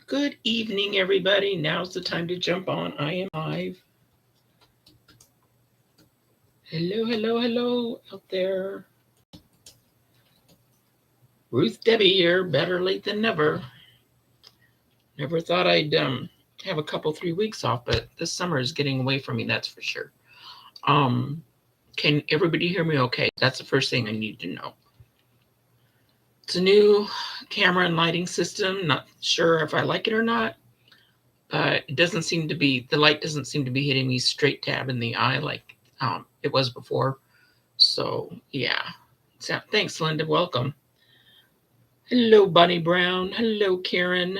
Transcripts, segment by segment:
Good evening, everybody. Now's the time to jump on. I am live. Hello, hello, hello out there. Ruth Debbie here. Better late than never. Never thought I'd have a couple 3 weeks off, but this summer is getting away from me. That's for sure. Um, can everybody hear me? Okay, that's the first thing I need to know. It's a new camera and lighting system. Not sure if I like it or not, but it doesn't seem to be. The light doesn't seem to be hitting me straight dab in the eye like it was before. So yeah. So, thanks, Linda. Welcome. Hello, Bunny Brown. Hello, Karen.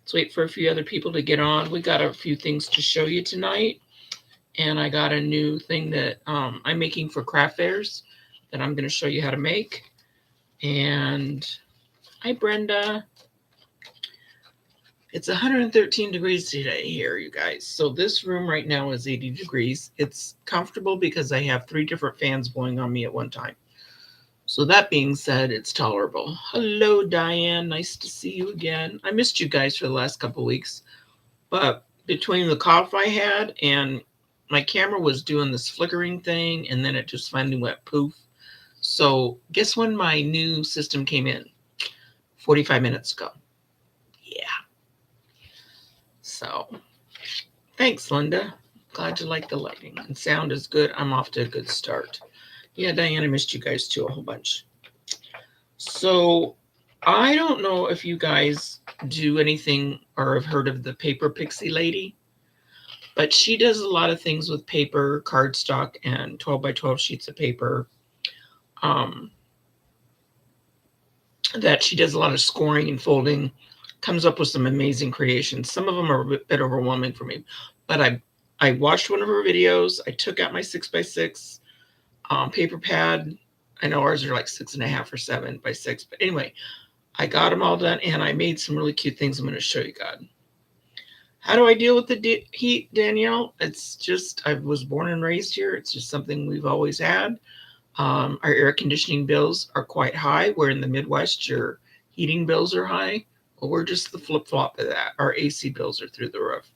Let's wait for a few other people to get on. We got a few things to show you tonight. And I got a new thing that I'm making for craft fairs that I'm going to show you how to make. And hi, Brenda. It's 113 degrees today here, you guys. So this room right now is 80 degrees. It's comfortable because I have 3 different fans blowing on me at one time. So that being said, it's tolerable. Hello, Diane. Nice to see you again. I missed you guys for the last couple of weeks. But between the cough I had and my camera was doing this flickering thing, and then it just finally went poof. So guess when my new system came in? 45 minutes ago. Yeah. So thanks, Linda. Glad you like the lighting. And sound is good. I'm off to a good start. Yeah, Diane, I missed you guys too a whole bunch. So I don't know if you guys do anything or have heard of the paper pixie lady, but she does a lot of things with paper, cardstock, and 12 by 12 sheets of paper. That she does a lot of scoring and folding, comes up with some amazing creations. Some of them are a bit overwhelming for me, but I watched one of her videos. I took out my 6x6 paper pad. I know ours are like 6.5 or 7 by 6, but anyway, I got them all done and I made some really cute things I'm going to show you guys. How do I deal with the heat, Danielle? It's just, I was born and raised here. It's just something we've always had. Our air conditioning bills are quite high. Where in the Midwest, your heating bills are high. Well, we're just the flip-flop of that. Our AC bills are through the roof.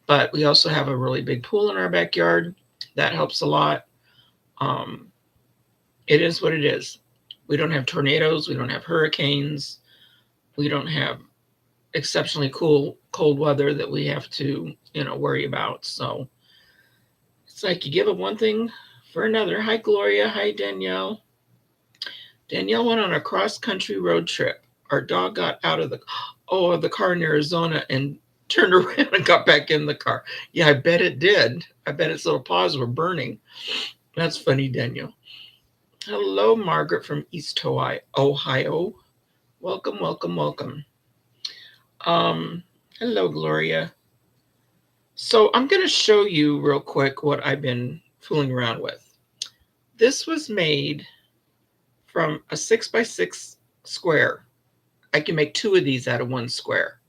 But we also have a really big pool in our backyard. That helps a lot. It is what it is. We don't have tornadoes. We don't have hurricanes. We don't have exceptionally cold weather that we have to, worry about. So it's like you give up one thing for another. Hi, Gloria. Hi, Danielle. Danielle went on a cross-country road trip. Our dog got out of the car in Arizona and turned around and got back in the car. Yeah, I bet it did. I bet its little paws were burning. That's funny, Danielle. Hello, Margaret from East Ohio. Welcome, welcome, welcome. Hello, Gloria. So I'm going to show you real quick what I've been fooling around with. This was made from a 6x6 square. I can make 2 of these out of 1 square.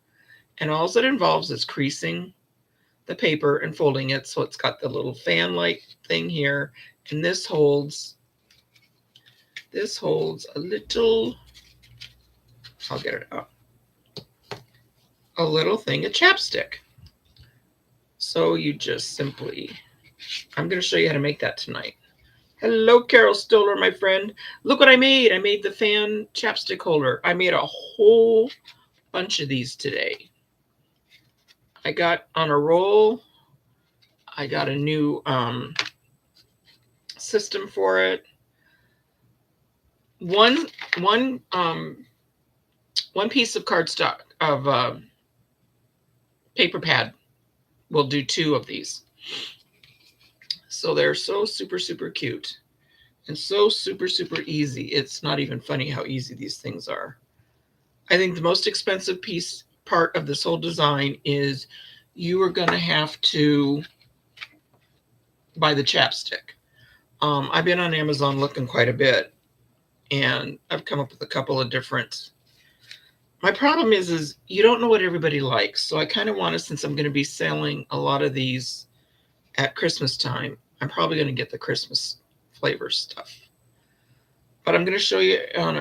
And all it involves is creasing the paper and folding it so it's got the little fan-like thing here. And this holds a little, I'll get it out, a little thing of chapstick. So you just simply, I'm going to show you how to make that tonight. Hello, Carol Stoller, my friend. Look what I made. I made the fan chapstick holder. I made a whole bunch of these today. I got on a roll. I got a new system for it. One piece of cardstock of paper pad will do 2 of these. So they're so super, super cute and so super, super easy. It's not even funny how easy these things are. I think the most expensive part of this whole design is you are going to have to buy the chapstick. I've been on Amazon looking quite a bit, and I've come up with a couple of different. My problem is you don't know what everybody likes. So I kind of want to, since I'm going to be selling a lot of these at Christmas time, I'm probably going to get the Christmas flavor stuff. But I'm going to show you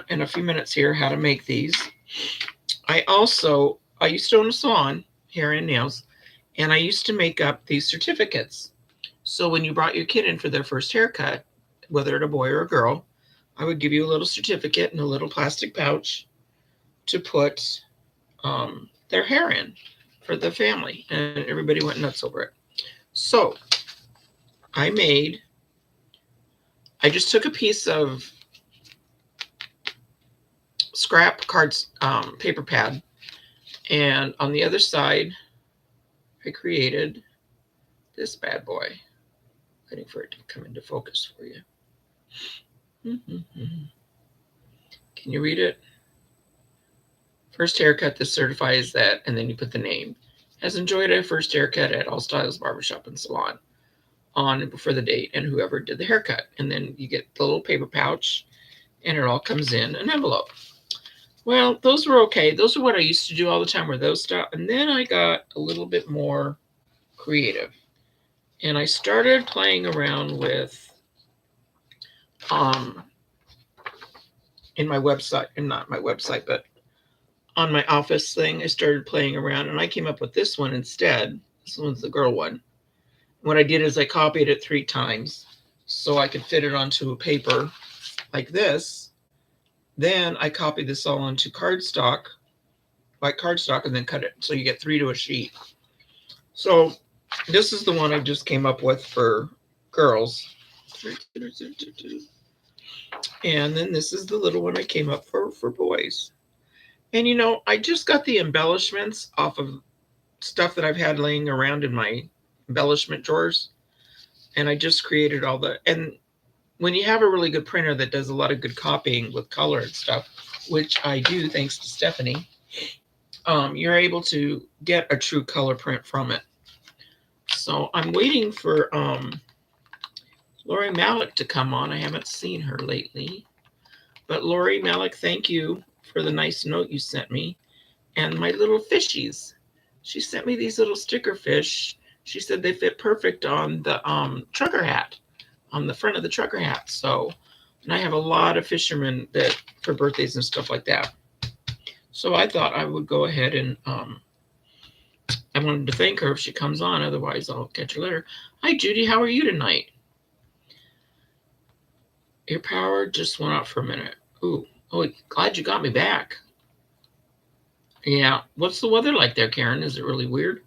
in a few minutes here how to make these. I also I used to own a salon, hair and nails, and I used to make up these certificates. So when you brought your kid in for their first haircut, whether it's a boy or a girl, I would give you a little certificate in a little plastic pouch to put their hair in for the family, and everybody went nuts over it. So I made, I just took a piece of scrap cards, paper pad, and on the other side, I created this bad boy. Waiting for it to come into focus for you. Can you read it? First haircut that certifies that, and then you put the name. Has enjoyed a first haircut at All Styles Barbershop and Salon on for the date and whoever did the haircut. And then you get the little paper pouch, and it all comes in an envelope. Well, those were okay. Those are what I used to do all the time, were those stuff. And then I got a little bit more creative. And I started playing around with in my website, and not my website, but on my office thing, I started playing around, and I came up with this one instead. This one's the girl one. What I did is I copied it 3 times so I could fit it onto a paper like this. Then I copied this all onto cardstock, like cardstock, and then cut it so you get 3 to a sheet. So this is the one I just came up with for girls. And then this is the little one I came up for boys. And you know, I just got the embellishments off of stuff that I've had laying around in my embellishment drawers. And I just created all the, and when you have a really good printer that does a lot of good copying with color and stuff, which I do thanks to Stephanie, you're able to get a true color print from it. So I'm waiting for Lori Malik to come on. I haven't seen her lately. But Lori Malik, thank you for the nice note you sent me. And my little fishies. She sent me these little sticker fish. She said they fit perfect on the trucker hat, on the front of the trucker hat. So, and I have a lot of fishermen that for birthdays and stuff like that. So I thought I would go ahead and I wanted to thank her if she comes on. Otherwise, I'll catch her later. Hi, Judy. How are you tonight? Your power just went out for a minute. Ooh, oh, glad you got me back. Yeah, what's the weather like there, Karen? Is it really weird?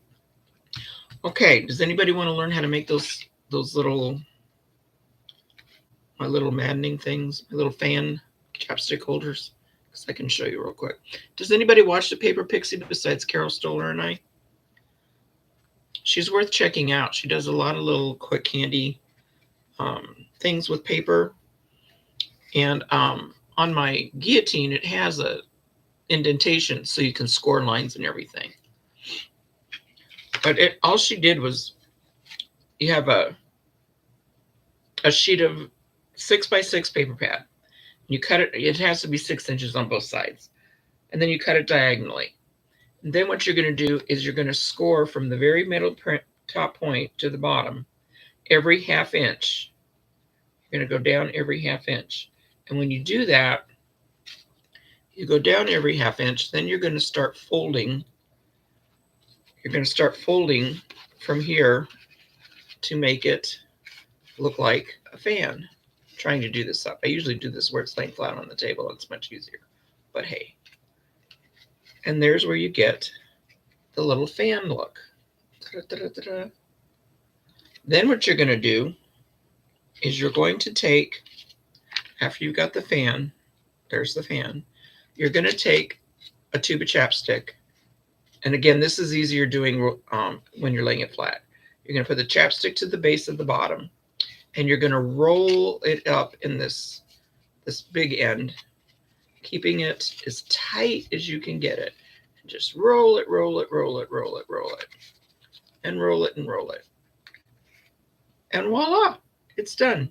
Okay, does anybody want to learn how to make those little, my little maddening things, my little fan chapstick holders? Because I can show you real quick. Does anybody watch the Paper Pixie besides Carol Stoller and I? She's worth checking out. She does a lot of little quick handy things with paper. And on my guillotine, it has a indentation so you can score lines and everything. But all she did was, you have a sheet of 6x6 paper pad. You cut it. It has to be 6 inches on both sides, and then you cut it diagonally. And then what you're going to do is you're going to score from the very middle top point to the bottom every ½ inch. You're going to go down every ½ inch. And when you do that, you go down every ½ inch, then you're going to start folding. You're going to start folding from here to make it look like a fan. I'm trying to do this up. I usually do this where it's laying flat on the table. It's much easier. But hey. And there's where you get the little fan look. Da-da-da-da-da. Then what you're going to do is you're going to take, after you've got the fan, there's the fan, you're going to take a tube of chapstick. And again, this is easier doing when you're laying it flat. You're going to put the chapstick to the base of the bottom, and you're going to roll it up in this big end, keeping it as tight as you can get it. And just roll it, roll it, roll it, roll it, roll it, and roll it and roll it. And voila, it's done.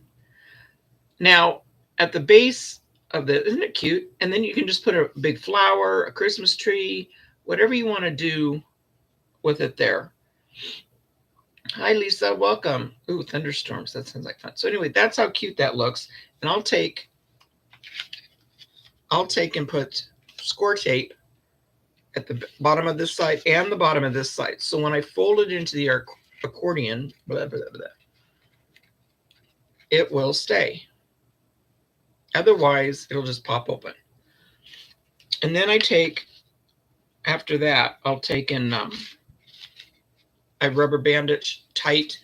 Now, at the base of the, isn't it cute? And then you can just put a big flower, a Christmas tree, whatever you want to do with it there. Hi, Lisa. Welcome. Ooh, thunderstorms. That sounds like fun. So anyway, that's how cute that looks. And I'll take and put score tape at the bottom of this side and the bottom of this side. So when I fold it into the accordion, blah, blah, blah, it will stay. Otherwise, it'll just pop open. And then I take, after that, I'll take and I rubber band it tight,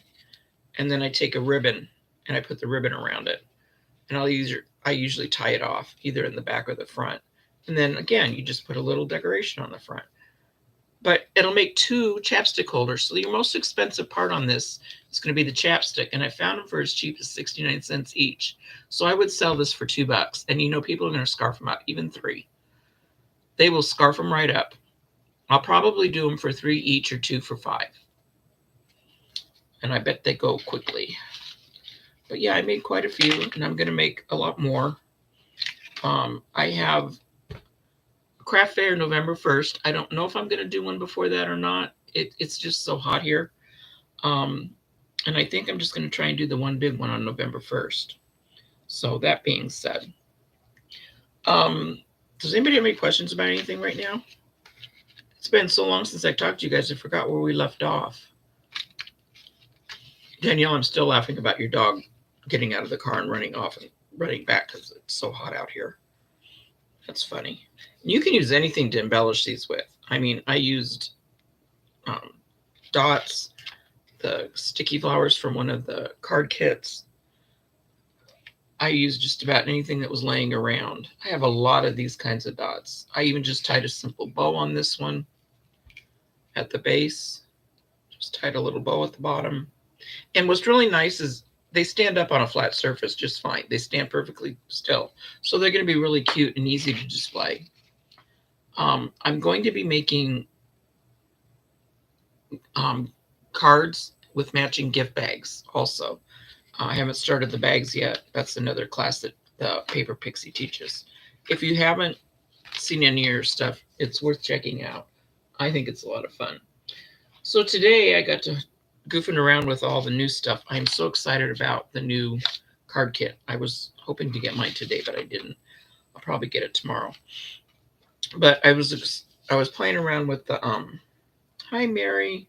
and then I take a ribbon and I put the ribbon around it. And I usually tie it off either in the back or the front. And then again, you just put a little decoration on the front. But it'll make 2 chapstick holders. So your most expensive part on this is going to be the chapstick. And I found them for as cheap as 69 cents each. So I would sell this for $2. And you know, people are going to scarf them up, even 3. They will scarf them right up. I'll probably do them for 3 each or 2 for 5. And I bet they go quickly. But yeah, I made quite a few, and I'm going to make a lot more. I have a craft fair November 1st. I don't know if I'm going to do one before that or not. It's just so hot here. And I think I'm just going to try and do the one big one on November 1st. So that being said, does anybody have any questions about anything right now? It's been so long since I talked to you guys, I forgot where we left off. Danielle, I'm still laughing about your dog getting out of the car and running off and running back because it's so hot out here. That's funny. You can use anything to embellish these with. I mean, I used dots, the sticky flowers from one of the card kits. I used just about anything that was laying around. I have a lot of these kinds of dots. I even just tied a simple bow on this one at the base. Just tied a little bow at the bottom. And what's really nice is they stand up on a flat surface just fine. They stand perfectly still. So they're going to be really cute and easy to display. I'm going to be making cards with matching gift bags also. I haven't started the bags yet. That's another class that the Paper Pixie teaches. If you haven't seen any of your stuff, it's worth checking out. I think it's a lot of fun. So today I got to goofing around with all the new stuff. I'm so excited about the new card kit. I was hoping to get mine today, but I didn't. I'll probably get it tomorrow. But I was playing around with the hi Mary,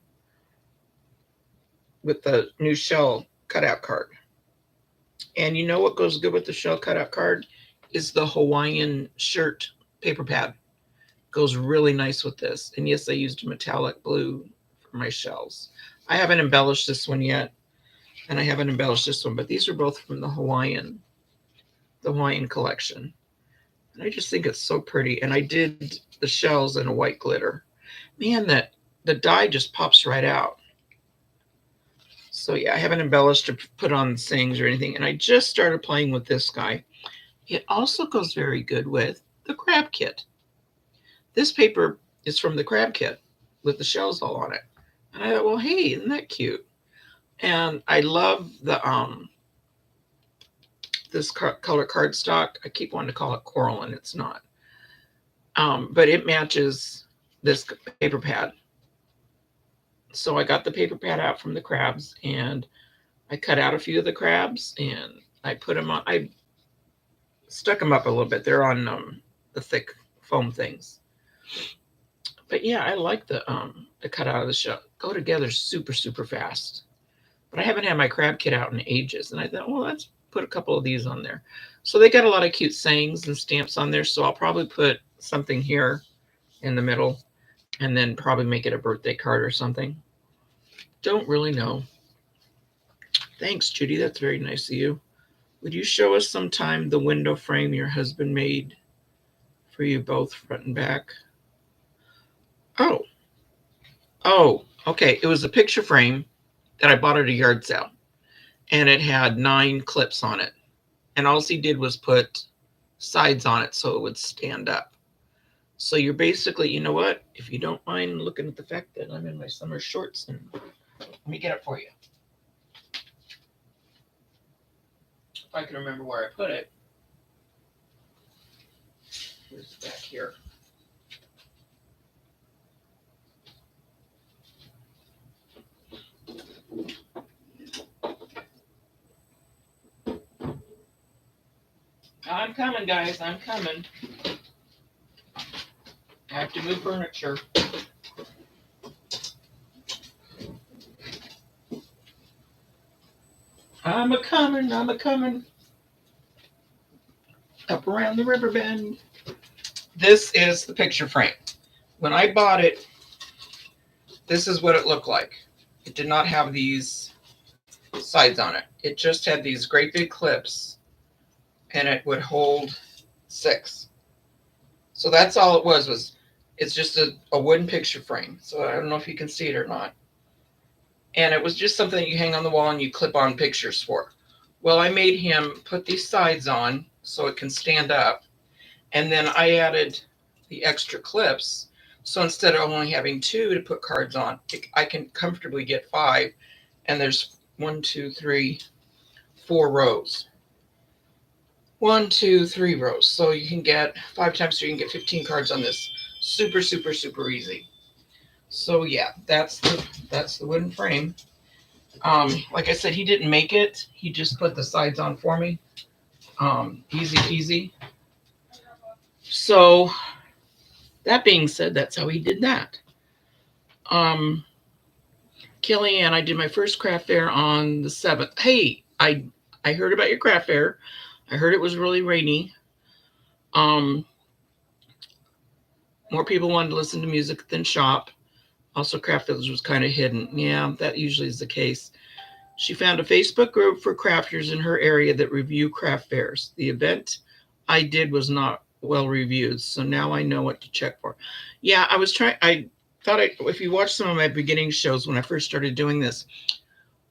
with the new shell cutout card. And you know what goes good with the shell cutout card is the Hawaiian shirt paper pad. Goes really nice with this. And yes, I used metallic blue for my shells. I haven't embellished this one yet, and I haven't embellished this one, but these are both from the Hawaiian collection. And I just think it's so pretty. And I did the shells in a white glitter. Man, that the dye just pops right out. So yeah, I haven't embellished or put on things or anything. And I just started playing with this guy. It also goes very good with the crab kit. This paper is from the crab kit with the shells all on it. And I thought, well, hey, isn't that cute? And I love the this color cardstock. I keep wanting to call it coral, and it's not. But it matches this paper pad. So I got the paper pad out from the crabs, and I cut out a few of the crabs, and I put them on. I stuck them up a little bit. They're on the thick foam things. But yeah, I like the cut out of the shell. Go together super, super fast. But I haven't had my crab kit out in ages. And I thought, well, let's put a couple of these on there. So they got a lot of cute sayings and stamps on there. So I'll probably put something here in the middle and then probably make it a birthday card or something. Don't really know. Thanks, Judy. That's very nice of you. Would you show us sometime the window frame your husband made for you both, front and back? Oh, okay. It was a picture frame that I bought at a yard sale, and it had 9 clips on it. And all he did was put sides on it so it would stand up. So you're basically, you know what? If you don't mind looking at the fact that I'm in my summer shorts, and let me get it for you. If I can remember where I put it. Here's back here. I'm coming, guys. I'm coming. I have to move furniture. I'm a-coming. Up around the river bend. This is the picture frame. When I bought it, this is what it looked like. It did not have these sides on it. It just had these great big clips, and it would hold 6. So that's all it was it's just a wooden picture frame. So I don't know if you can see it or not. And it was just something that you hang on the wall and you clip on pictures for. Well, I made him put these sides on so it can stand up. And then I added the extra clips. So instead of only having 2 to put cards on, I can comfortably get 5. And there's 1, 2, 3, 4 rows. 1, 2, 3 rows. So you can get 5 times 3, you can get 15 cards on this. Super, super, super easy. So yeah, that's the wooden frame. Like I said, he didn't make it. He just put the sides on for me. Easy peasy. So that being said, that's how he did that. Kellyanne, I did my first craft fair on the 7th. Hey, I heard about your craft fair. I heard it was really rainy. More people wanted to listen to music than shop. Also, Craft Village was kind of hidden. Yeah, that usually is the case. She found a Facebook group for crafters in her area that review craft fairs. The event I did was not well reviewed, so now I know what to check for. Yeah, I thought if you watch some of my beginning shows when I first started doing this,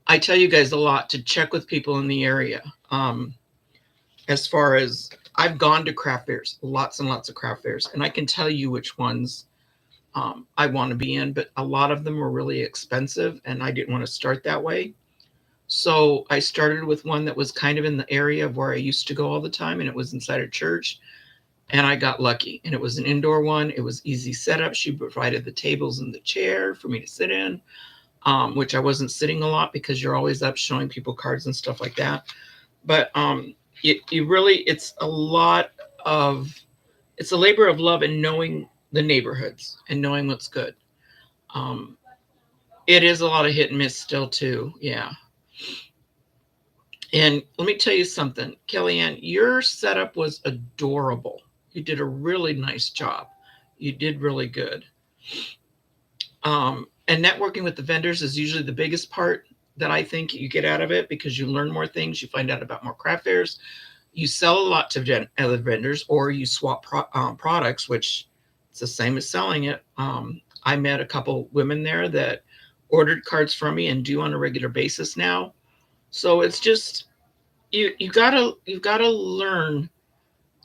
I tell you guys a lot to check with people in the area. As far as I've gone to craft fairs, lots and lots of craft fairs, and I can tell you which ones I want to be in, but a lot of them were really expensive, and I didn't want to start that way. So I started with one that was kind of in the area of where I used to go all the time, and it was inside a church, and I got lucky. And it was an indoor one. It was easy setup. She provided the tables and the chair for me to sit in, which I wasn't sitting a lot because you're always up showing people cards and stuff like that. But it's a labor of love and knowing the neighborhoods and knowing what's good. It is a lot of hit and miss still too. Yeah. And let me tell you something, Kellyanne, your setup was adorable. You did a really nice job. You did really good. And networking with the vendors is usually the biggest part that I think you get out of it because you learn more things. You find out about more craft fairs. You sell a lot to other vendors, or you swap products, which it's the same as selling it. I met a couple women there that ordered cards from me and do on a regular basis now. So it's just you've got to learn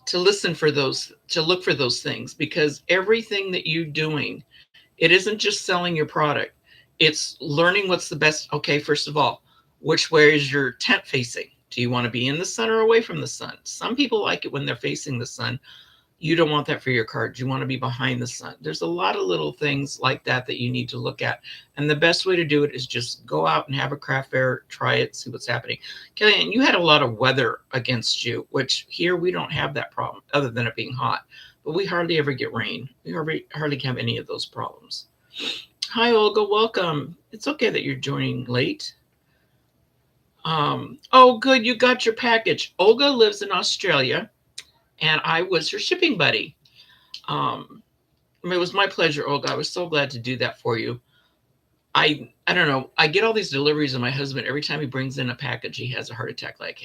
to listen for those, to look for those things, because everything that you're doing, it isn't just selling your product. It's learning what's the best. Okay, first of all, which way is your tent facing? Do you want to be in the sun or away from the sun? Some people like it when they're facing the sun. You don't want that for your cards. You want to be behind the sun. There's a lot of little things like that you need to look at. And the best way to do it is just go out and have a craft fair, try it, see what's happening. Kellyanne, you had a lot of weather against you, which here we don't have that problem other than it being hot. But we hardly ever get rain. We hardly have any of those problems. Hi, Olga. Welcome. It's okay that you're joining late. Oh, good. You got your package. Olga lives in Australia, and I was her shipping buddy. It was my pleasure, Olga. I was so glad to do that for you. I don't know. I get all these deliveries, and my husband, every time he brings in a package, he has a heart attack. Like,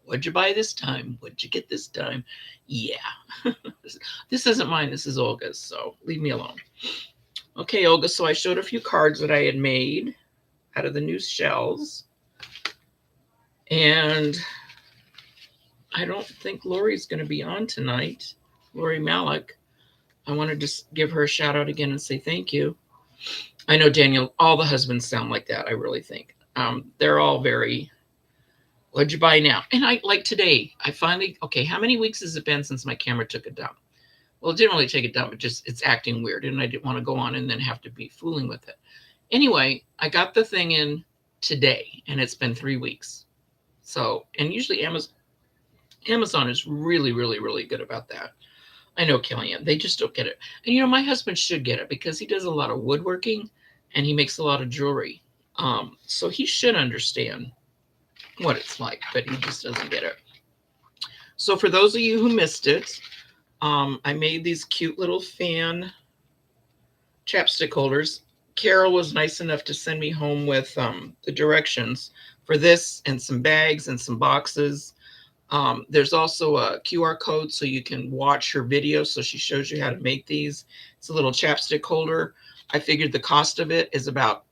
what'd you buy this time? What'd you get this time? Yeah. This isn't mine. This is Olga's, so leave me alone. Okay, Olga, so I showed a few cards that I had made out of the new shells. And I don't think Lori's going to be on tonight. Lori Malik. I want to just give her a shout out again and say thank you. I know, Daniel, all the husbands sound like that, I really think. They're all very, what'd you buy now? And I, like today, I finally, okay, how many weeks has it been since my camera took a dump? Well, it didn't really take a dump. It's acting weird. And I didn't want to go on and then have to be fooling with it. Anyway, I got the thing in today, and it's been 3 weeks. So, and usually Amazon is really, really, really good about that. I know, Kellyanne, they just don't get it. And my husband should get it because he does a lot of woodworking and he makes a lot of jewelry. So he should understand what it's like, but he just doesn't get it. So for those of you who missed it, I made these cute little fan chapstick holders. Carol was nice enough to send me home with the directions for this and some bags and some boxes. There's also a QR code so you can watch her video. So she shows you how to make these. It's a little chapstick holder. I figured the cost of it is about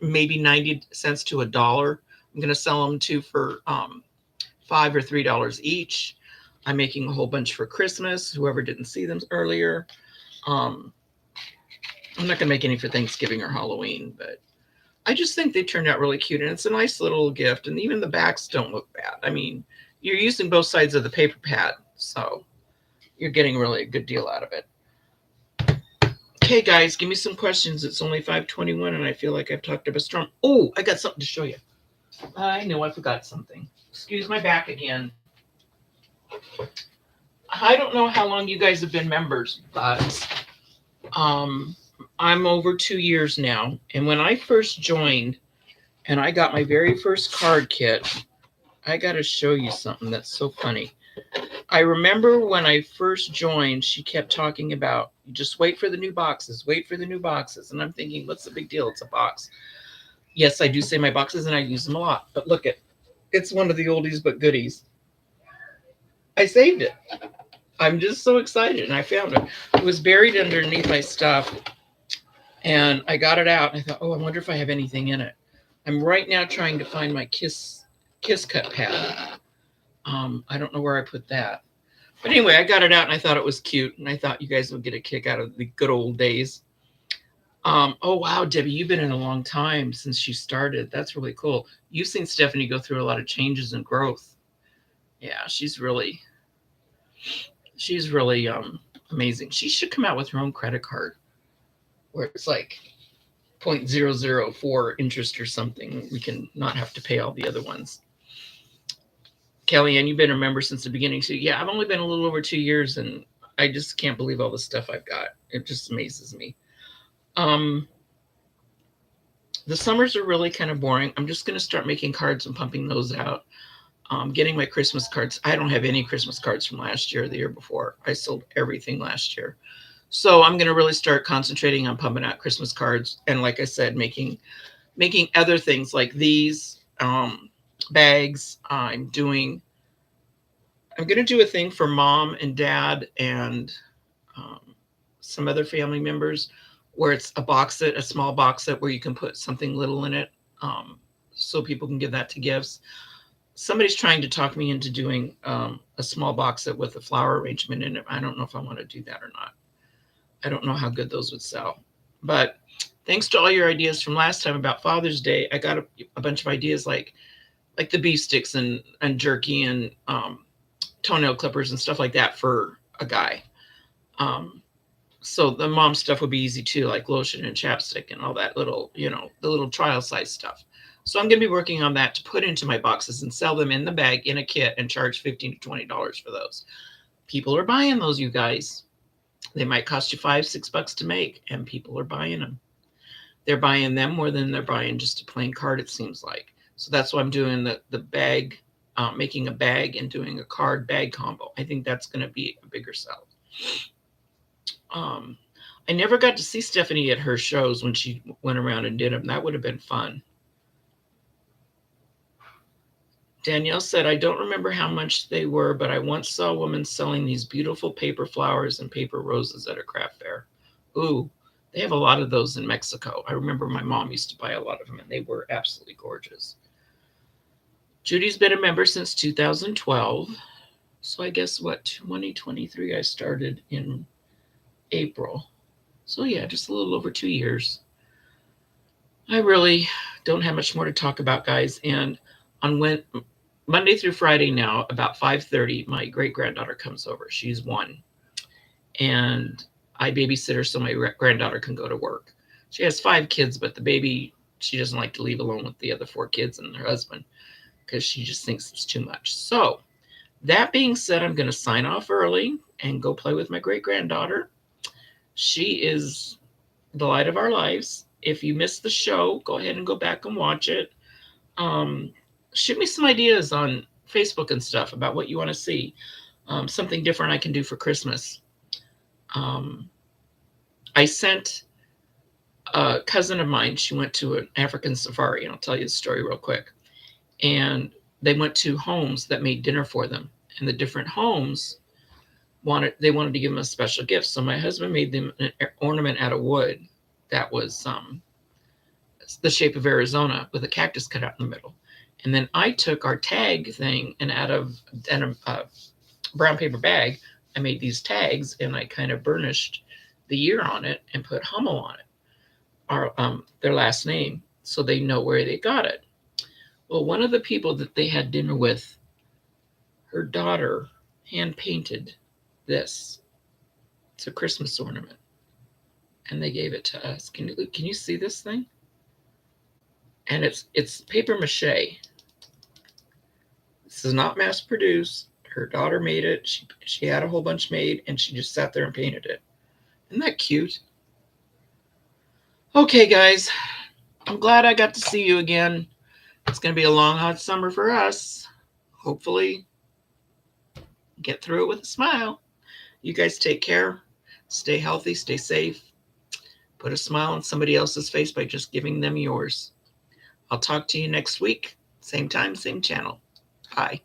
maybe 90 cents to $1. I'm going to sell them for $5 or $3 each. I'm making a whole bunch for Christmas. Whoever didn't see them earlier. I'm not going to make any for Thanksgiving or Halloween, but I just think they turned out really cute. And it's a nice little gift. And even the backs don't look bad. I mean, you're using both sides of the paper pad, so you're getting really a good deal out of it. Okay, guys, give me some questions. It's only 5:21, and I feel like I've talked up a storm. Oh, I got something to show you. I know I forgot something. Excuse my back again. I don't know how long you guys have been members, but I'm over 2 years now. And when I first joined and I got my very first card kit, I got to show you something that's so funny. I remember when I first joined, she kept talking about, just wait for the new boxes, wait for the new boxes. And I'm thinking, what's the big deal? It's a box. Yes, I do say my boxes and I use them a lot. But look it's one of the oldies but goodies. I saved it. I'm just so excited. And I found it. It was buried underneath my stuff. And I got it out. And I thought, oh, I wonder if I have anything in it. I'm right now trying to find my Kiss cut pad. I don't know where I put that. But anyway, I got it out and I thought it was cute. And I thought you guys would get a kick out of the good old days. Oh, wow, Debbie, you've been in a long time since she started. That's really cool. You've seen Stephanie go through a lot of changes and growth. Yeah, she's really amazing. She should come out with her own credit card where it's like 0.004 interest or something. We can not have to pay all the other ones. Kellyanne, you've been a member since the beginning. So yeah, I've only been a little over 2 years and I just can't believe all the stuff I've got. It just amazes me. The summers are really kind of boring. I'm just going to start making cards and pumping those out. Getting my Christmas cards. I don't have any Christmas cards from last year or the year before. I sold everything last year. So I'm going to really start concentrating on pumping out Christmas cards. And like I said, making other things like these bags. I'm going to do a thing for mom and dad and some other family members where it's a small box set where you can put something little in it so people can give that to gifts. Somebody's trying to talk me into doing a small box set with a flower arrangement in it. I don't know if I want to do that or not. I don't know how good those would sell. But thanks to all your ideas from last time about Father's Day, I got a bunch of ideas like the beef sticks and jerky and toenail clippers and stuff like that for a guy. So the mom stuff would be easy too, like lotion and chapstick and all that little, the little trial size stuff. So I'm going to be working on that to put into my boxes and sell them in the bag in a kit and charge $15 to $20 for those. People are buying those, you guys. They might cost you $5-6 to make, and people are buying them. They're buying them more than they're buying just a plain card, it seems like. So that's why I'm doing the bag, making a bag and doing a card bag combo. I think that's going to be a bigger sell. I never got to see Stephanie at her shows when she went around and did them. That would have been fun. Danielle said, I don't remember how much they were, but I once saw a woman selling these beautiful paper flowers and paper roses at a craft fair. Ooh, they have a lot of those in Mexico. I remember my mom used to buy a lot of them, and they were absolutely gorgeous. Judy's been a member since 2012. So I guess 2023 I started in April. So yeah, just a little over 2 years. I really don't have much more to talk about, guys. And on Monday through Friday now, about 5:30, my great-granddaughter comes over. She's 1. And I babysit her so my granddaughter can go to work. She has 5 kids, but the baby, she doesn't like to leave alone with the other 4 kids and her husband because she just thinks it's too much. So that being said, I'm going to sign off early. and go play with my great-granddaughter. She is the light of our lives. If you missed the show, go ahead and go back and watch it. Um, Shoot me some ideas on Facebook and stuff about what you want to see. Something different I can do for Christmas. Um, I sent a cousin of mine, she went to an African safari, and I'll tell you the story real quick. And they went to homes that made dinner for them. And the different homes wanted to give them a special gift. So my husband made them an ornament out of wood that was the shape of Arizona with a cactus cut out in the middle. And then I took our tag thing and out of a brown paper bag, I made these tags and I kind of burnished the year on it and put Hummel on it, their last name, so they know where they got it. Well, one of the people that they had dinner with, her daughter hand painted this. It's a Christmas ornament, and they gave it to us. Can you see this thing? And it's paper mache. This is not mass produced. Her daughter made it. She had a whole bunch made, and she just sat there and painted it. Isn't that cute? Okay, guys, I'm glad I got to see you again. It's going to be a long, hot summer for us. Hopefully, get through it with a smile. You guys take care. Stay healthy. Stay safe. Put a smile on somebody else's face by just giving them yours. I'll talk to you next week. Same time, same channel. Bye.